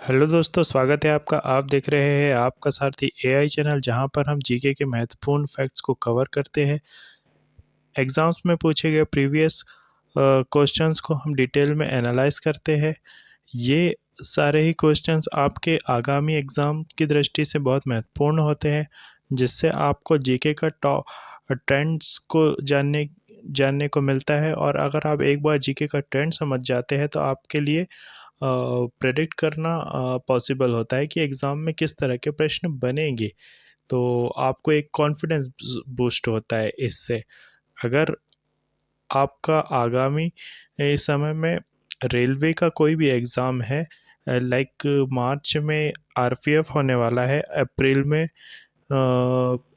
Hello दोस्तों, स्वागत है आपका। आप देख रहे हैं आपका सारथी एआई चैनल, जहां पर हम जीके के महत्वपूर्ण फैक्ट्स को कवर करते हैं। एग्जाम्स में पूछे गए प्रीवियस क्वेश्चंस को हम डिटेल में एनालाइज करते हैं। ये सारे ही क्वेश्चंस आपके आगामी एग्ज़ाम की दृष्टि से बहुत महत्वपूर्ण होते हैं, जिससे आपको जीके का टॉप ट्रेंड्स को जानने को मिलता है। और अगर आप एक बार जीके का ट्रेंड समझ जाते हैं तो आपके लिए प्रेडिक्ट करना पॉसिबल होता है कि एग्ज़ाम में किस तरह के प्रश्न बनेंगे। तो आपको एक कॉन्फिडेंस बूस्ट होता है इससे। अगर आपका आगामी इस समय में रेलवे का कोई भी एग्ज़ाम है, लाइक मार्च में आरपीएफ होने वाला है, अप्रैल में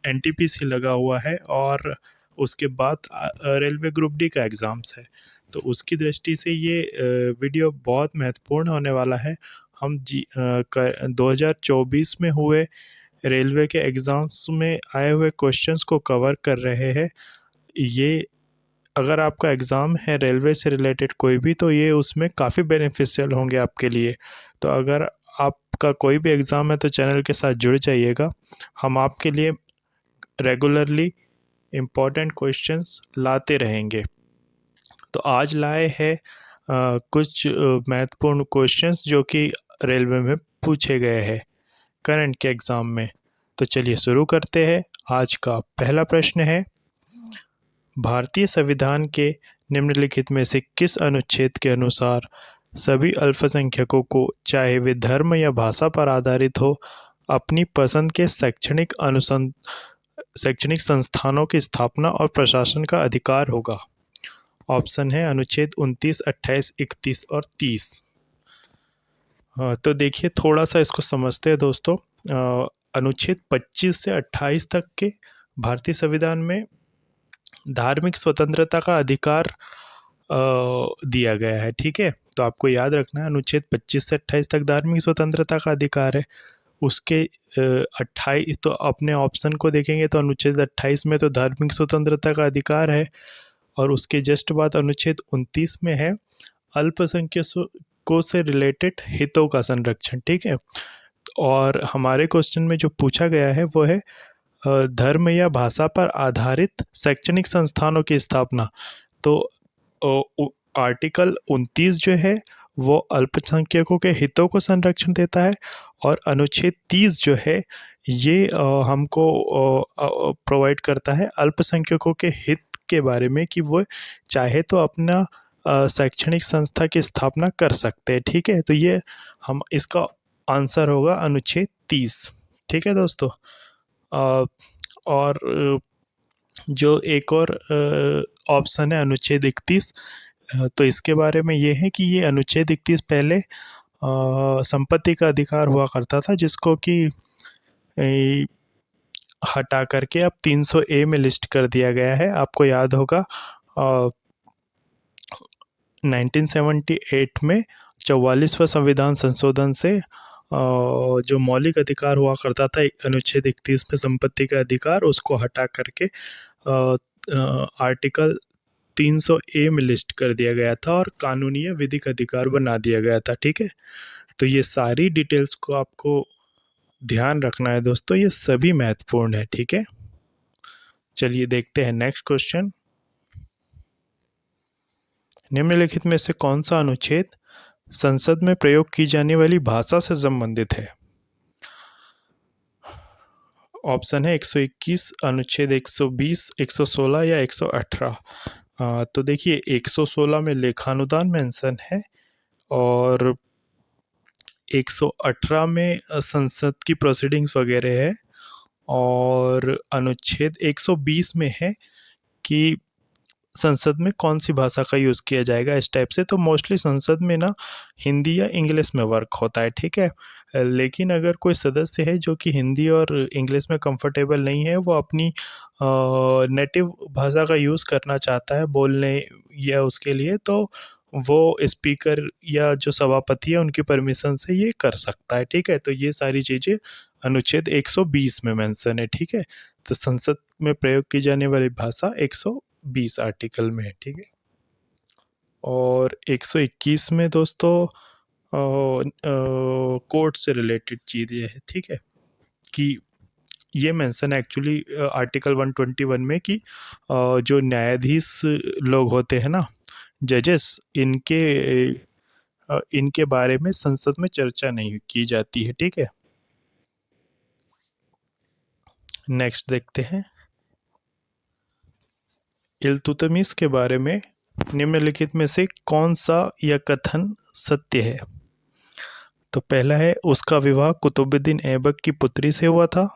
एनटीपीसी लगा हुआ है, और उसके बाद रेलवे ग्रुप डी का एग्ज़ाम्स है। तो उसकी दृष्टि से ये वीडियो बहुत महत्वपूर्ण होने वाला है। हम 2024 में हुए रेलवे के एग्ज़ाम्स में आए हुए क्वेश्चंस को कवर कर रहे हैं। ये अगर आपका एग्ज़ाम है रेलवे से रिलेटेड कोई भी, तो ये उसमें काफ़ी बेनिफिशियल होंगे आपके लिए। तो अगर आपका कोई भी एग्ज़ाम है तो चैनल के साथ जुड़ जाइएगा। हम आपके लिए रेगुलरली इम्पोर्टेंट क्वेश्चंस लाते रहेंगे। तो आज लाए हैं कुछ महत्वपूर्ण क्वेश्चंस जो कि रेलवे में पूछे गए हैं करंट के एग्ज़ाम में। तो चलिए शुरू करते हैं। आज का पहला प्रश्न है, भारतीय संविधान के निम्नलिखित में से किस अनुच्छेद के अनुसार सभी अल्पसंख्यकों को, चाहे वे धर्म या भाषा पर आधारित हो, अपनी पसंद के शैक्षणिक संस्थानों की स्थापना और प्रशासन का अधिकार होगा? ऑप्शन है अनुच्छेद 29, 28, 31 और 30। तो देखिए, थोड़ा सा इसको समझते हैं दोस्तों। अनुच्छेद 25 से 28 तक के भारतीय संविधान में धार्मिक स्वतंत्रता का अधिकार दिया गया है। ठीक है, तो आपको याद रखना है अनुच्छेद 25 से 28 तक धार्मिक स्वतंत्रता का अधिकार है। उसके 28, तो अपने ऑप्शन को देखेंगे तो अनुच्छेद 28 में तो धार्मिक स्वतंत्रता का अधिकार है, और उसके जस्ट बाद अनुच्छेद 29 में है अल्पसंख्यकों से रिलेटेड हितों का संरक्षण। ठीक है, और हमारे क्वेश्चन में जो पूछा गया है वो है धर्म या भाषा पर आधारित शैक्षणिक संस्थानों की स्थापना। तो आर्टिकल 29 जो है वो अल्पसंख्यकों के हितों को संरक्षण देता है, और अनुच्छेद 30 जो है ये हमको प्रोवाइड करता है अल्पसंख्यकों के हित के बारे में, कि वो चाहे तो अपना शैक्षणिक संस्था की स्थापना कर सकते हैं। ठीक है, तो ये हम इसका आंसर होगा अनुच्छेद 30। ठीक है दोस्तों। और जो एक और ऑप्शन है अनुच्छेद 31, तो इसके बारे में ये है कि ये अनुच्छेद 31 पहले संपत्ति का अधिकार हुआ करता था, जिसको कि हटा करके अब 300A में लिस्ट कर दिया गया है। आपको याद होगा 1978 में 44वां संविधान संशोधन से जो मौलिक अधिकार हुआ करता था अनुच्छेद 31 में संपत्ति का अधिकार, उसको हटा करके आर्टिकल 300A में लिस्ट कर दिया गया था और कानूनी या विधिक अधिकार बना दिया गया था। ठीक है, तो ये सारी डिटेल्स को आपको ध्यान रखना है दोस्तों, ये सभी महत्वपूर्ण है। ठीक है, चलिए देखते हैं नेक्स्ट क्वेश्चन। निम्नलिखित में से कौन सा अनुच्छेद संसद में प्रयोग की जाने वाली भाषा से संबंधित है? ऑप्शन है 121, अनुच्छेद 120, 116 या 118। तो देखिए, 116 में लेखानुदान मेंशन है, और 118 में संसद की प्रोसीडिंग्स वगैरह है, और अनुच्छेद 120 में है कि संसद में कौन सी भाषा का यूज़ किया जाएगा, इस टाइप से। तो मोस्टली संसद में ना हिंदी या इंग्लिश में वर्क होता है। ठीक है, लेकिन अगर कोई सदस्य है जो कि हिंदी और इंग्लिश में कंफर्टेबल नहीं है, वो अपनी नेटिव भाषा का यूज़ करना चाहता है बोलने या उसके लिए, तो वो स्पीकर या जो सभापति है उनकी परमिशन से ये कर सकता है। ठीक है, तो ये सारी चीज़ें अनुच्छेद 120 में मेंशन है। ठीक है, तो संसद में प्रयोग की जाने वाली भाषा 120 आर्टिकल में है। ठीक है, और 121 में दोस्तों कोर्ट से रिलेटेड चीज़ ये है, ठीक है, कि ये मेंशन एक्चुअली आर्टिकल 121 में कि जो न्यायाधीश लोग होते हैं ना, जजेस, इनके बारे में संसद में चर्चा नहीं की जाती है, ठीक है। नेक्स्ट देखते हैं, इल्तुतमिश के बारे में निम्नलिखित में से कौन सा यह कथन सत्य है? तो पहला है, उसका विवाह कुतुबुद्दीन ऐबक की पुत्री से हुआ था।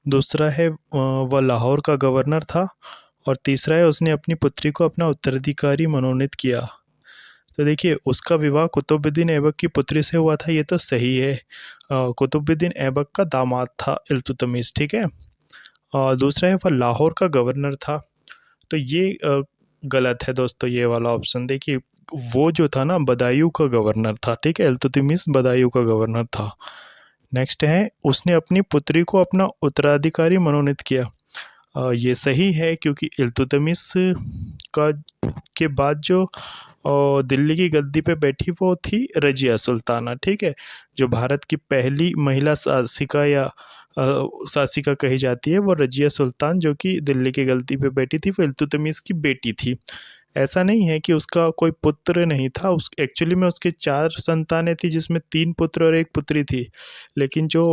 दूसरा है, वह लाहौर का गवर्नर था। और तीसरा है, उसने अपनी पुत्री को अपना उत्तराधिकारी मनोनीत किया। तो देखिए, उसका विवाह कुतुबुद्दीन ऐबक की पुत्री से हुआ था, ये तो सही है। कुतुबुद्दीन ऐबक का दामाद था इल्तुतमिश, ठीक है। और दूसरा है, वह लाहौर का गवर्नर था। तो ये गलत है दोस्तों, ये वाला ऑप्शन। देखिए, वो जो था ना, बदायूं का गवर्नर था, ठीक है, इल्तुतमिश बदायूं का गवर्नर था। नेक्स्ट है, उसने अपनी पुत्री को अपना उत्तराधिकारी मनोनीत किया। ये सही है, क्योंकि इल्तुतमिश का के बाद जो दिल्ली की गद्दी पे बैठी वो थी रजिया सुल्ताना, ठीक है, जो भारत की पहली महिला शासिका या शासिका कही जाती है, वो रजिया सुल्तान जो कि दिल्ली की गद्दी पे बैठी थी, वो इल्तुतमिश की बेटी थी। ऐसा नहीं है कि उसका कोई पुत्र नहीं था, उस एक्चुअली में उसके 4 संतानें थी, जिसमें 3 पुत्र और 1 पुत्री थी। लेकिन जो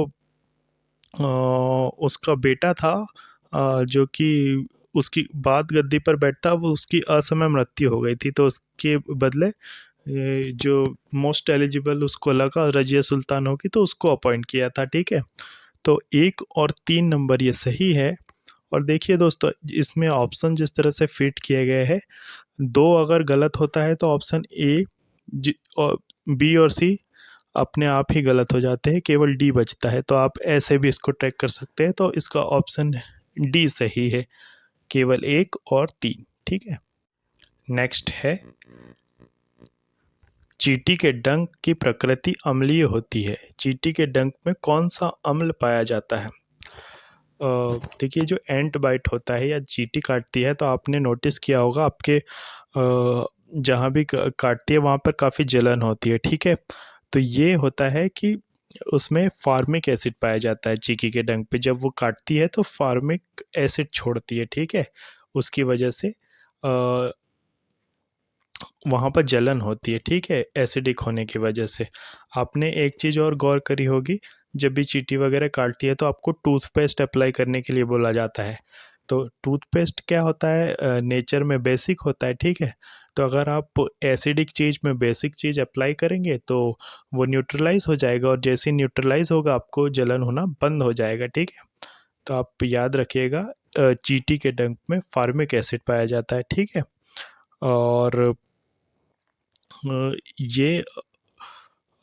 उसका बेटा था, जो कि उसकी बाद गद्दी पर बैठता, वो उसकी असमय मृत्यु हो गई थी, तो उसके बदले ये जो मोस्ट एलिजिबल उसको लगा रजिया सुल्तान होगी, तो उसको अपॉइंट किया था, ठीक है। तो 1 और 3 नंबर ये सही है। और देखिए दोस्तों, इसमें ऑप्शन जिस तरह से फिट किए गए हैं, 2 अगर गलत होता है तो ऑप्शन ए और बी और सी अपने आप ही गलत हो जाते हैं, केवल डी बचता है। तो आप ऐसे भी इसको ट्रैक कर सकते हैं। तो इसका ऑप्शन डी सही है, केवल 1 और 3, ठीक है। नेक्स्ट है, चींटी के डंक की प्रकृति अम्लीय होती है। चींटी के डंक में कौन सा अम्ल पाया जाता है? देखिए, जो एंट बाइट होता है या चींटी काटती है, तो आपने नोटिस किया होगा आपके जहाँ भी काटती है वहाँ पर काफ़ी जलन होती है, ठीक है। तो ये होता है कि उसमें फार्मिक एसिड पाया जाता है चींटी के डंक पे। जब वो काटती है तो फार्मिक एसिड छोड़ती है, ठीक है। उसकी वजह से वहाँ पर जलन होती है, ठीक है, एसिडिक होने की वजह से। आपने एक चीज़ और गौर करी होगी, जब भी चींटी वगैरह काटती है तो आपको टूथपेस्ट अप्लाई करने के लिए बोला जाता है। तो टूथपेस्ट क्या होता है, नेचर में बेसिक होता है, ठीक है। तो अगर आप एसिडिक चीज़ में बेसिक चीज़ अप्लाई करेंगे तो वो न्यूट्रलाइज हो जाएगा, और जैसे ही न्यूट्रलाइज होगा आपको जलन होना बंद हो जाएगा, ठीक है। तो आप याद रखिएगा, चींटी के डंक में फार्मिक एसिड पाया जाता है, ठीक है। और ये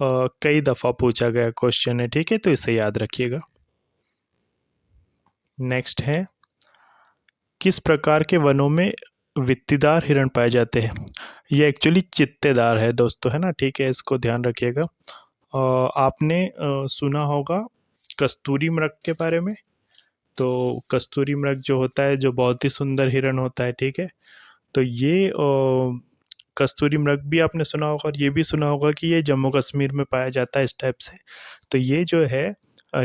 कई दफ़ा पूछा गया क्वेश्चन है, ठीक है, तो इसे याद रखिएगा। नेक्स्ट है, किस प्रकार के वनों में वित्तीदार हिरण पाए जाते हैं? ये एक्चुअली चित्तेदार है दोस्तों, है ना, ठीक है, इसको ध्यान रखिएगा। आपने सुना होगा कस्तूरी मृग के बारे में। तो कस्तूरी मृग जो होता है, जो बहुत ही सुंदर हिरण होता है, ठीक है। तो ये कस्तूरी मृग भी आपने सुना होगा, और ये भी सुना होगा कि ये जम्मू कश्मीर में पाया जाता है इस टाइप से। तो ये जो है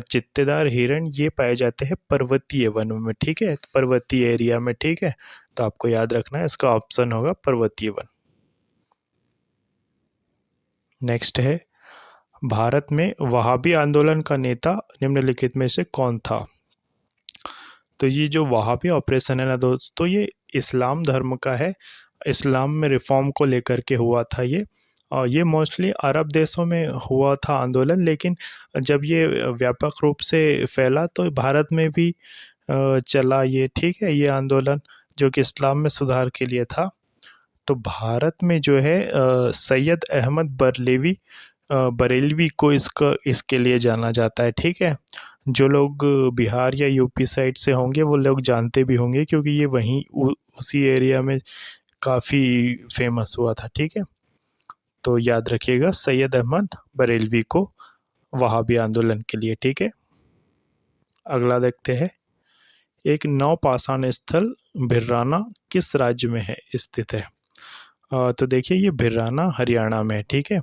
चित्तेदार हिरण, ये पाए जाते हैं पर्वतीय वनों में, ठीक है, पर्वतीय एरिया में, ठीक है। तो आपको याद रखना है, इसका ऑप्शन होगा पर्वतीय वन। नेक्स्ट है, भारत में वहाबी आंदोलन का नेता निम्नलिखित में से कौन था? तो ये जो वहाबी ऑपरेशन है ना दोस्तों, ये इस्लाम धर्म का है। इस्लाम में रिफॉर्म को लेकर के हुआ था ये। और ये मोस्टली अरब देशों में हुआ था आंदोलन, लेकिन जब ये व्यापक रूप से फैला तो भारत में भी चला ये, ठीक है, ये आंदोलन जो कि इस्लाम में सुधार के लिए था। तो भारत में जो है सैयद अहमद बरेलवी को इसके लिए जाना जाता है, ठीक है। जो लोग बिहार या यूपी साइड से होंगे वो लोग जानते भी होंगे, क्योंकि ये वहीं उसी एरिया में काफ़ी फेमस हुआ था, ठीक है। तो याद रखिएगा, सैयद अहमद बरेलवी को वहाबी आंदोलन के लिए, ठीक है। अगला देखते हैं, एक नौपाषाण स्थल भिर्राना किस राज्य में है स्थित है? तो देखिए ये भिराना हरियाणा में है, ठीक है।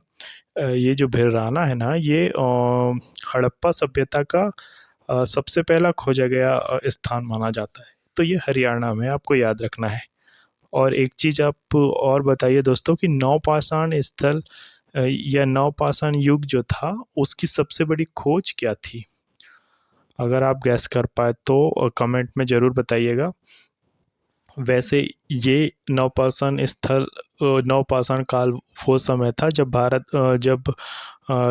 ये जो भिराना है ना, ये हड़प्पा सभ्यता का सबसे पहला खोजा गया स्थान माना जाता है। तो ये हरियाणा में, आपको याद रखना है। और एक चीज़ आप और बताइए दोस्तों कि नवपाषाण स्थल या नवपाषाण युग जो था, उसकी सबसे बड़ी खोज क्या थी? अगर आप गैस कर पाए तो कमेंट में ज़रूर बताइएगा। वैसे ये नवपाषाण स्थल नवपाषाण काल वो समय था जब जब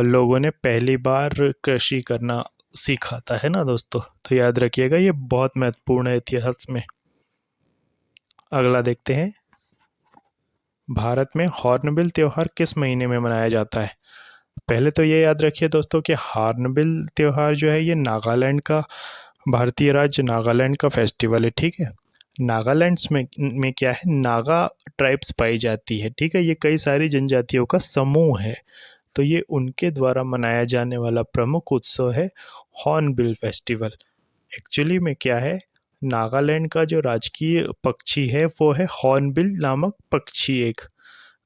लोगों ने पहली बार कृषि करना सीखा था, है ना दोस्तों। तो याद रखिएगा, ये बहुत महत्वपूर्ण है इतिहास में। अगला देखते हैं, भारत में हॉर्नबिल त्योहार किस महीने में मनाया जाता है? पहले तो ये याद रखिए दोस्तों कि हॉर्नबिल त्योहार जो है, ये नागालैंड का, भारतीय राज्य नागालैंड का फेस्टिवल है, ठीक है। नागालैंड्स में क्या है, नागा ट्राइब्स पाई जाती है, ठीक है। ये कई सारी जनजातियों का समूह है। तो ये उनके द्वारा मनाया जाने वाला प्रमुख उत्सव है हॉर्नबिल फेस्टिवल। एक्चुअली में क्या है, नागालैंड का जो राजकीय पक्षी है वो है हॉर्नबिल नामक पक्षी। एक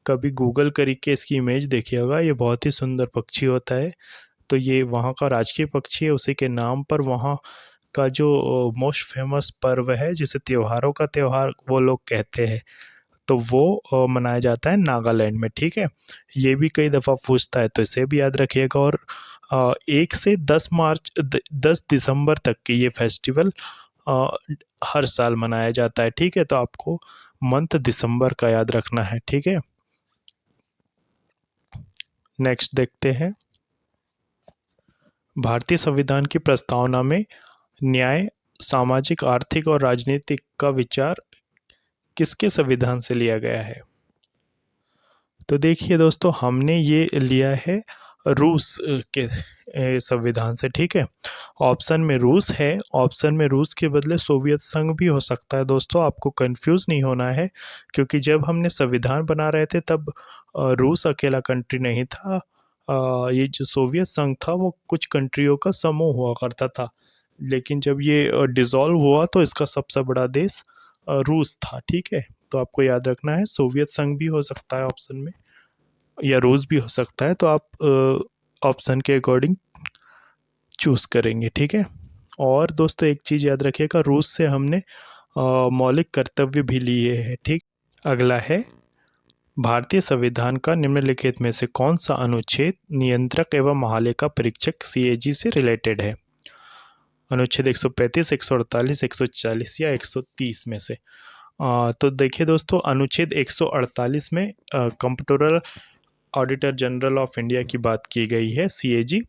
कभी गूगल करके इसकी इमेज देखिएगा, ये बहुत ही सुंदर पक्षी होता है। तो ये वहाँ का राजकीय पक्षी है, उसी के नाम पर वहाँ का जो मोस्ट फेमस पर्व है, जिसे त्योहारों का त्योहार वो लोग कहते हैं, तो वो मनाया जाता है नागालैंड में, ठीक है। ये भी कई दफ़ा पूछता है, तो इसे भी याद रखिएगा। और 1 से 10 दिसंबर तक की ये फेस्टिवल अ, हर साल मनाया जाता है, ठीक है। तो आपको मंथ दिसंबर का याद रखना है, ठीक है। नेक्स्ट देखते हैं, भारतीय संविधान की प्रस्तावना में न्याय, सामाजिक, आर्थिक और राजनीतिक का विचार किसके संविधान से लिया गया है? तो देखिए दोस्तों, हमने ये लिया है रूस के संविधान से, ठीक है। ऑप्शन में रूस है, ऑप्शन में रूस के बदले सोवियत संघ भी हो सकता है दोस्तों, आपको कंफ्यूज नहीं होना है। क्योंकि जब हमने संविधान बना रहे थे तब रूस अकेला कंट्री नहीं था। ये जो सोवियत संघ था वो कुछ कंट्रियों का समूह हुआ करता था। लेकिन जब ये डिसॉल्व हुआ तो इसका सबसे बड़ा देश रूस था, ठीक है। तो आपको याद रखना है, सोवियत संघ भी हो सकता है ऑप्शन में, या रूस भी हो सकता है। तो आप ऑप्शन के अकॉर्डिंग चूज करेंगे, ठीक है। और दोस्तों एक चीज़ याद रखिएगा, रूस से हमने मौलिक कर्तव्य भी लिए हैं, ठीक। अगला है, भारतीय संविधान का निम्नलिखित में से कौन सा अनुच्छेद नियंत्रक एवं महालेखा परीक्षक सीएजी से रिलेटेड है? अनुच्छेद 135, 148, 140 या 130 में से। तो देखिए दोस्तों, अनुच्छेद 148 में comptroller auditor general of India की बात की गई है, सीएजी।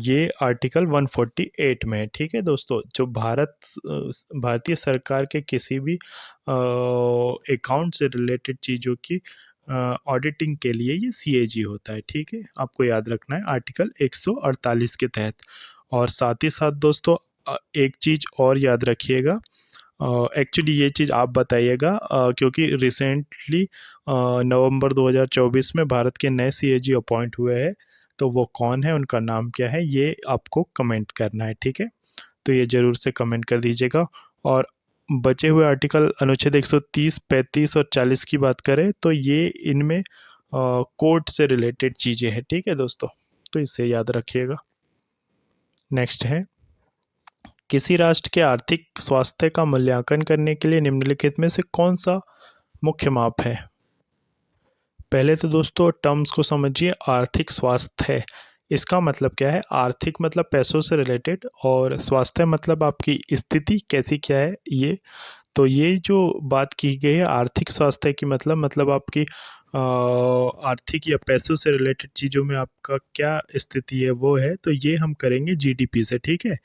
ये आर्टिकल 148 में है, ठीक है दोस्तों। जो भारतीय सरकार के किसी भी अकाउंट से रिलेटेड चीज़ों की ऑडिटिंग के लिए ये सीएजी होता है, ठीक है। आपको याद रखना है आर्टिकल 148 के तहत। और साथ ही साथ दोस्तों, एक चीज़ और याद रखिएगा, एक्चुअली ये चीज़ आप बताइएगा, क्योंकि रिसेंटली नवंबर 2024 में भारत के नए सीएजी अपॉइंट हुए हैं। तो वो कौन है, उनका नाम क्या है, ये आपको कमेंट करना है, ठीक है। तो ये ज़रूर से कमेंट कर दीजिएगा। और बचे हुए आर्टिकल अनुच्छेद 130, 35 और 40 की बात करें तो ये इनमें कोर्ट से रिलेटेड चीज़ें हैं, ठीक है दोस्तों। तो इसे याद रखिएगा। नेक्स्ट है, किसी राष्ट्र के आर्थिक स्वास्थ्य का मूल्यांकन करने के लिए निम्नलिखित में से कौन सा मुख्य माप है? पहले तो दोस्तों टर्म्स को समझिए। आर्थिक स्वास्थ्य, इसका मतलब क्या है? आर्थिक मतलब पैसों से रिलेटेड, और स्वास्थ्य मतलब आपकी स्थिति कैसी क्या है ये। तो ये जो बात की गई है आर्थिक स्वास्थ्य की, मतलब आपकी आर्थिक या पैसों से रिलेटेड चीज़ों में आपका क्या स्थिति है वो है। तो ये हम करेंगे जीडीपी से, ठीक है।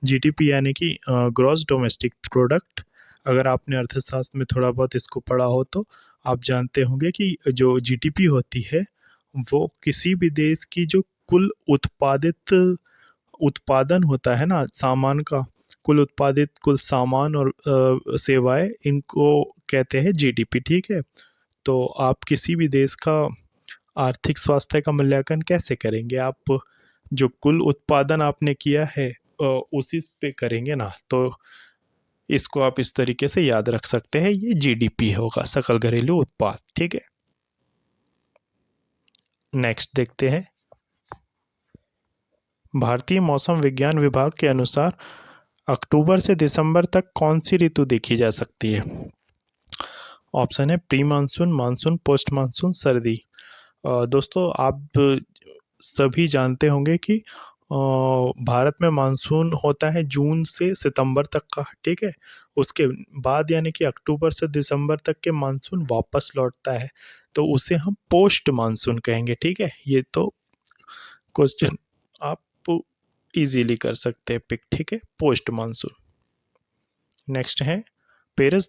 जीडीपी यानी कि ग्रॉस डोमेस्टिक प्रोडक्ट। अगर आपने अर्थशास्त्र में थोड़ा बहुत इसको पढ़ा हो तो आप जानते होंगे कि जो जीडीपी होती है वो किसी भी देश की जो कुल उत्पादित उत्पादन होता है ना, सामान का, कुल उत्पादित कुल सामान और सेवाएं, इनको कहते हैं जीडीपी, ठीक है। तो आप किसी भी देश का आर्थिक स्वास्थ्य का मूल्यांकन कैसे करेंगे? आप जो कुल उत्पादन आपने किया है उसी पे करेंगे ना। तो इसको आप इस तरीके से याद रख सकते हैं, ये जीडीपी होगा, सकल घरेलू उत्पाद। ठीक है, नेक्स्ट देखते हैं। भारतीय मौसम विज्ञान विभाग के अनुसार अक्टूबर से दिसंबर तक कौन सी ऋतु देखी जा सकती है? ऑप्शन है pre monsoon, monsoon, post monsoon, सर्दी। दोस्तों आप सभी जानते होंगे कि भारत में मानसून होता है जून से सितंबर तक का। ठीक है, उसके बाद यानी कि अक्टूबर से दिसंबर तक के मानसून वापस लौटता है, तो उसे हम पोस्ट मानसून कहेंगे। ठीक है, ये तो क्वेश्चन आप इजीली कर सकते हैं पिक। ठीक है, पोस्ट मानसून। नेक्स्ट है, पेरिस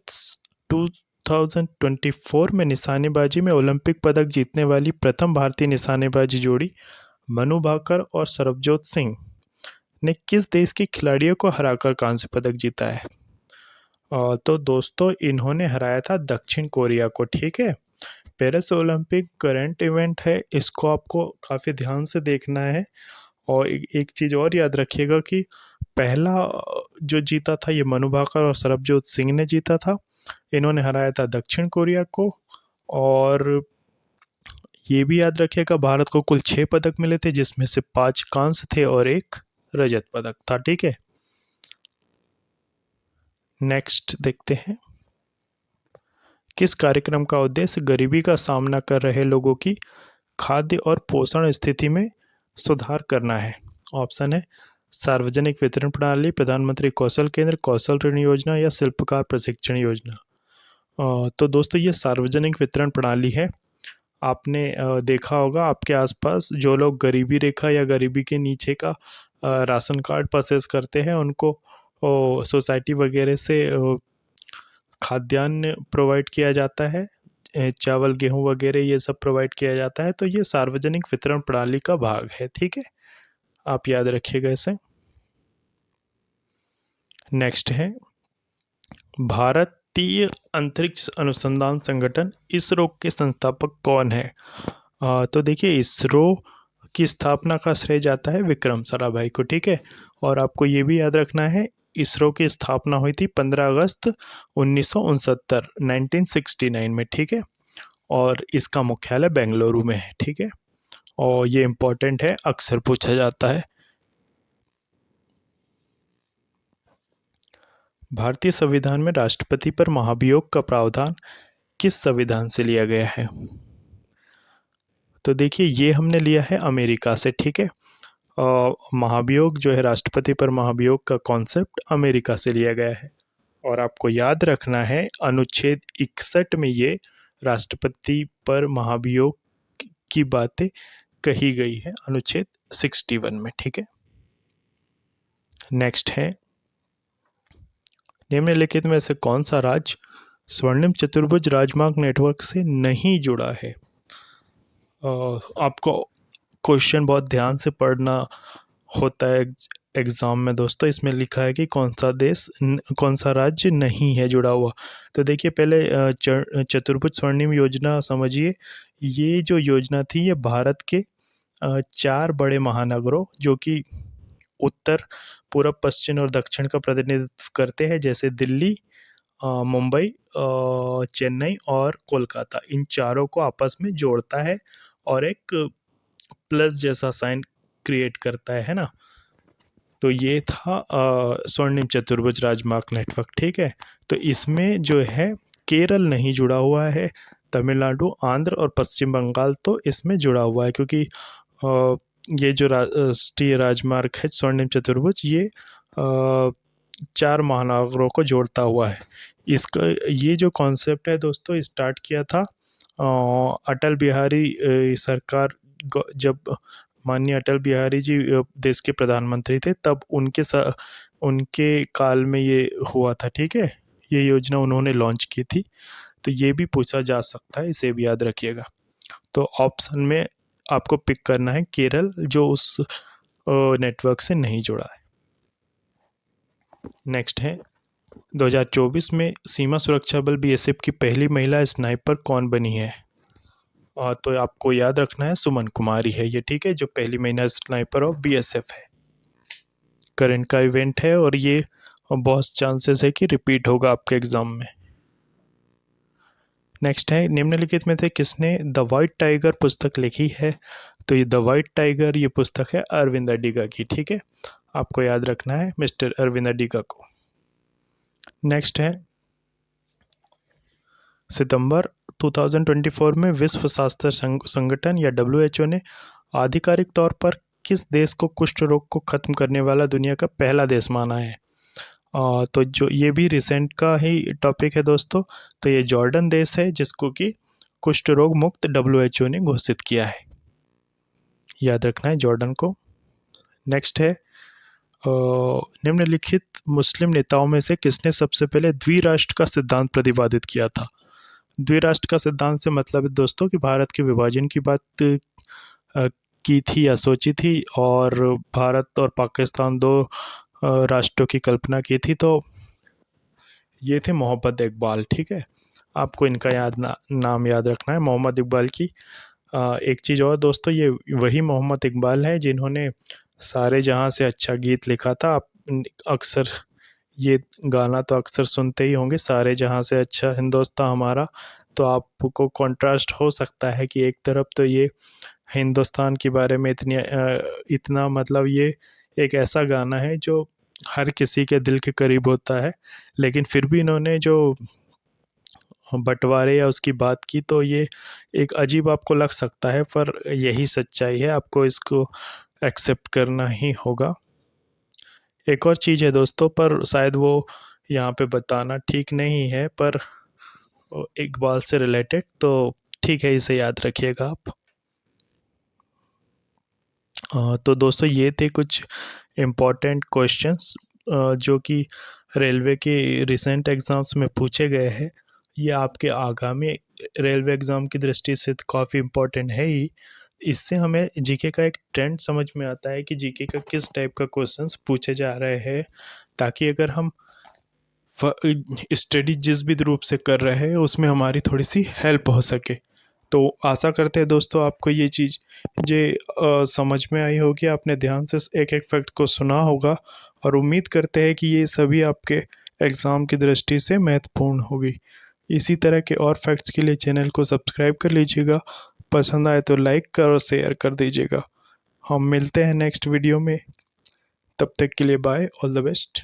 2024 में निशानेबाजी में ओलंपिक पदक जीतने वाली प्रथम भारतीय निशानेबाजी जोड़ी मनु भाकर और सरबजोत सिंह ने किस देश के खिलाड़ियों को हराकर कांस्य पदक जीता है? तो दोस्तों इन्होंने हराया था दक्षिण कोरिया को। ठीक है, पेरिस ओलंपिक करंट इवेंट है, इसको आपको काफ़ी ध्यान से देखना है। और एक चीज़ और याद रखिएगा कि पहला जो जीता था ये मनु भाकर और सरबजोत सिंह ने जीता था। इन्होंने हराया था दक्षिण कोरिया को। और ये भी याद रखिएगा भारत को कुल 6 पदक मिले थे, जिसमें से 5 कांस्य थे और 1 रजत पदक था। ठीक है, नेक्स्ट देखते हैं। किस कार्यक्रम का उद्देश्य गरीबी का सामना कर रहे लोगों की खाद्य और पोषण स्थिति में सुधार करना है? ऑप्शन है सार्वजनिक वितरण प्रणाली, प्रधानमंत्री कौशल केंद्र, कौशल ऋण योजना या शिल्पकार प्रशिक्षण योजना। तो दोस्तों ये सार्वजनिक वितरण प्रणाली है। आपने देखा होगा आपके आसपास जो लोग गरीबी रेखा या गरीबी के नीचे का राशन कार्ड परचेज करते हैं, उनको सोसाइटी वगैरह से खाद्यान्न प्रोवाइड किया जाता है, चावल गेहूं वगैरह ये सब प्रोवाइड किया जाता है। तो ये सार्वजनिक वितरण प्रणाली का भाग है। ठीक है, आप याद रखिएगा इसे। नेक्स्ट है, भारतीय अंतरिक्ष अनुसंधान संगठन इसरो के संस्थापक कौन है? तो देखिए इसरो की स्थापना का श्रेय जाता है विक्रम साराभाई को। ठीक है, और आपको ये भी याद रखना है इसरो की स्थापना हुई थी 15 अगस्त 1969 1969 में। ठीक है, और इसका मुख्यालय बेंगलुरु में है। ठीक है, और ये इम्पोर्टेंट है, अक्सर पूछा जाता है। भारतीय संविधान में राष्ट्रपति पर महाभियोग का प्रावधान किस संविधान से लिया गया है? तो देखिए ये हमने लिया है अमेरिका से। ठीक है, महाभियोग जो है राष्ट्रपति पर महाभियोग का कॉन्सेप्ट अमेरिका से लिया गया है। और आपको याद रखना है अनुच्छेद 61 में ये राष्ट्रपति पर महाभियोग की बातें कही गई है, अनुच्छेद 61 में। ठीक है, नेक्स्ट है, निम्नलिखित में से कौन सा राज्य स्वर्णिम चतुर्भुज राजमार्ग नेटवर्क से नहीं जुड़ा है? आपको क्वेश्चन बहुत ध्यान से पढ़ना होता है एग्ज़ाम में दोस्तों। इसमें लिखा है कि कौन सा देश कौन सा राज्य नहीं है जुड़ा हुआ। तो देखिए पहले चतुर्भुज स्वर्णिम योजना समझिए। ये जो योजना थी ये भारत के 4 बड़े महानगरों जो कि उत्तर, पूरब, पश्चिम और दक्षिण का प्रतिनिधित्व करते हैं, जैसे दिल्ली, मुंबई, चेन्नई और कोलकाता, इन चारों को आपस में जोड़ता है और एक प्लस जैसा साइन क्रिएट करता है ना। तो ये था स्वर्णिम चतुर्भुज राजमार्ग नेटवर्क। ठीक है, तो इसमें जो है केरल नहीं जुड़ा हुआ है, तमिलनाडु, आंध्र और पश्चिम बंगाल तो इसमें जुड़ा हुआ है, क्योंकि ये जो राष्ट्रीय राजमार्ग है स्वर्णिम चतुर्भुज ये 4 महानगरों को जोड़ता हुआ है। इसका ये जो कॉन्सेप्ट है दोस्तों स्टार्ट किया था अटल बिहारी सरकार, जब माननीय अटल बिहारी जी देश के प्रधानमंत्री थे तब उनके काल में ये हुआ था। ठीक है, ये योजना उन्होंने लॉन्च की थी। तो ये भी पूछा जा सकता है, इसे भी याद रखिएगा। तो ऑप्शन में आपको पिक करना है केरल, जो उस नेटवर्क से नहीं जुड़ा है। नेक्स्ट है, 2024 में सीमा सुरक्षा बल बीएसएफ की पहली महिला स्नाइपर कौन बनी है? तो आपको याद रखना है सुमन कुमारी है ये। ठीक है, जो पहली महिला स्नाइपर ऑफ बीएसएफ है। करंट का इवेंट है और ये और बहुत चांसेस है कि रिपीट होगा आपके एग्ज़ाम में। नेक्स्ट है, निम्नलिखित में से किसने द वाइट टाइगर पुस्तक लिखी है? तो ये द वाइट टाइगर ये पुस्तक है अरविंद अडिगा की, ठीक है। आपको याद रखना है मिस्टर अरविंद अडिगा को। नेक्स्ट है, सितंबर 2024 में विश्व स्वास्थ्य संगठन या WHO ने आधिकारिक तौर पर किस देश को कुष्ठ रोग को खत्म करने वाला दुनिया का पहला देश माना है? तो जो ये भी रिसेंट का ही टॉपिक है दोस्तों। तो ये जॉर्डन देश है जिसको कि कुष्ठ रोग मुक्त WHO ने घोषित किया है, याद रखना है जॉर्डन को। नेक्स्ट है, निम्नलिखित मुस्लिम नेताओं में से किसने सबसे पहले द्विराष्ट्र का सिद्धांत प्रतिपादित किया था? द्विराष्ट्र का सिद्धांत से मतलब है दोस्तों कि भारत के विभाजन की बात की थी या सोची थी, और भारत और पाकिस्तान दो राष्ट्रों की कल्पना की थी। तो ये थे मोहम्मद इकबाल, ठीक है। आपको इनका नाम याद रखना है, मोहम्मद इकबाल की। एक चीज़ और दोस्तों, ये वही मोहम्मद इकबाल है जिन्होंने सारे जहां से अच्छा गीत लिखा था। आप अक्सर ये गाना तो अक्सर सुनते ही होंगे, सारे जहां से अच्छा हिंदुस्तान हमारा। तो आपको कंट्रास्ट हो सकता है कि एक तरफ तो ये हिंदुस्तान के बारे में इतना मतलब ये एक ऐसा गाना है जो हर किसी के दिल के करीब होता है, लेकिन फिर भी इन्होंने जो बंटवारे या उसकी बात की तो ये एक अजीब आपको लग सकता है, पर यही सच्चाई है, आपको इसको एक्सेप्ट करना ही होगा। एक और चीज़ है दोस्तों, पर शायद वो यहाँ पे बताना ठीक नहीं है, पर इकबाल से रिलेटेड, तो ठीक है, इसे याद रखिएगा आप। तो दोस्तों ये थे कुछ इम्पोर्टेंट क्वेश्चंस जो कि रेलवे के रिसेंट एग्ज़ाम्स में पूछे गए हैं। ये आपके आगामी रेलवे एग्ज़ाम की दृष्टि से काफ़ी इम्पोर्टेंट है ही। इससे हमें जीके का एक ट्रेंड समझ में आता है कि जीके का किस टाइप का क्वेश्चंस पूछे जा रहे हैं, ताकि अगर हम स्टडी जिस भी रूप से कर रहे हैं उसमें हमारी थोड़ी सी हेल्प हो सके। तो आशा करते हैं दोस्तों आपको ये चीज़ समझ में आई होगी, आपने ध्यान से एक एक फैक्ट को सुना होगा, और उम्मीद करते हैं कि ये सभी आपके एग्ज़ाम की दृष्टि से महत्वपूर्ण होगी। इसी तरह के और फैक्ट्स के लिए चैनल को सब्सक्राइब कर लीजिएगा, पसंद आए तो लाइक कर और शेयर कर दीजिएगा। हम मिलते हैं नेक्स्ट वीडियो में, तब तक के लिए बाय, ऑल द बेस्ट।